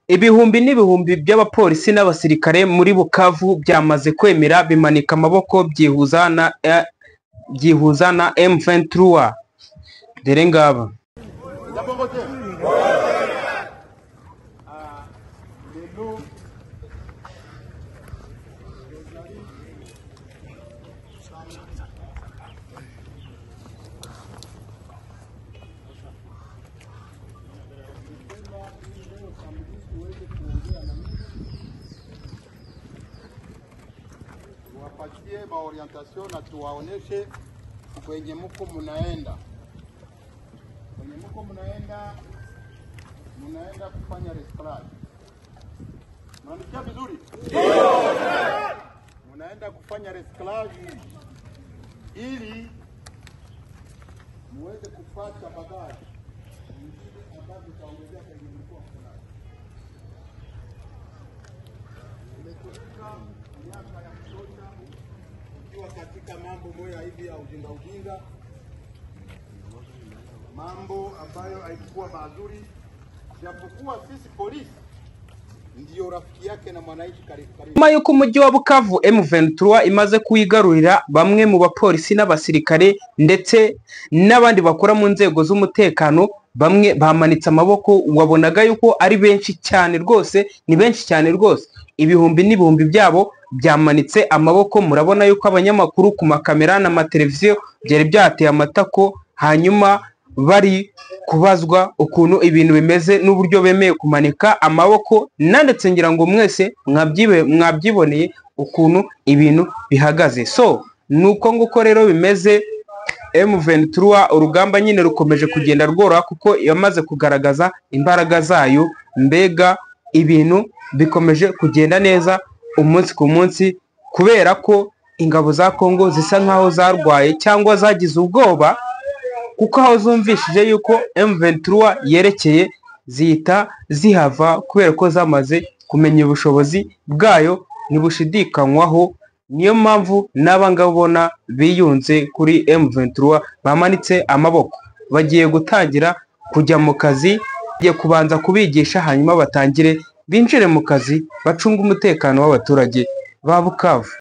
Ibihumbi n'ibihumbi by'abapolisi n'abasirikare muri Bukavu byamaze kwemera bimanika amaboko byihuza na M23. Dore ngaba tuwapatie maorientation na tuwaoneshe kwenye mko mnaenda. Kwenye mko mnaenda kufanya resclage. Mnanisikia vizuri? Mnaenda kufanya resclage ili muweze kupata bagaji nyingine ambazo zitaongezea kwenye mkoa fulani. Miaka ya kutosha ukiwa katika mambo moja hivi ya ujinga, mambo ambayo haikuwa mazuri, japokuwa sisi polisi ndio rafiki yake na mwananchi karibu. Nyuma y'uko umujyi wa Bukavu M23 imaze kuyigarurira, bamwe mu bapolisi n'abasirikare ndetse n'abandi bakora mu nzego z'umutekano bamwe bamanitse amaboko. Wabonaga yuko ari benshi cyane rwose, ni benshi cyane rwose, ibihumbi n'ibihumbi byabo byamanitse amaboko. Murabona yuko abanyamakuru ku makamera n'amateleviziyo byari byateye amatako, hanyuma bari kubazwa ukuntu ibintu bimeze n'uburyo bemeye kumanika amaboko, ndetse ngira ngo mwese mwabyiboneye ukuntu ibintu bihagaze. So nuko nguko rero bimeze. M23 urugamba nyine rukomeje kugenda rworoha kuko yamaze kugaragaza imbaraga zayo. Mbega ibintu bikomeje kugenda neza umunsi ku munsi, kubera ko ingabo za Kongo zisa nkaho zarwaye cyangwa zagize ubwoba, kuko aho zumvishije yuko M23 yerekeye zihita zihava, kubera ko zamaze kumenya ubushobozi bwayo ntibushidikanywaho. Niyo mpamvu n'abangabo ubona biyunze kuri M23 bamanitse amaboko, bagiye gutangira kujya mu kazi, bagiye kubanza kubigisha, hanyuma batangire binjire mu kazi bacunga umutekano w'abaturage ba Bukavu.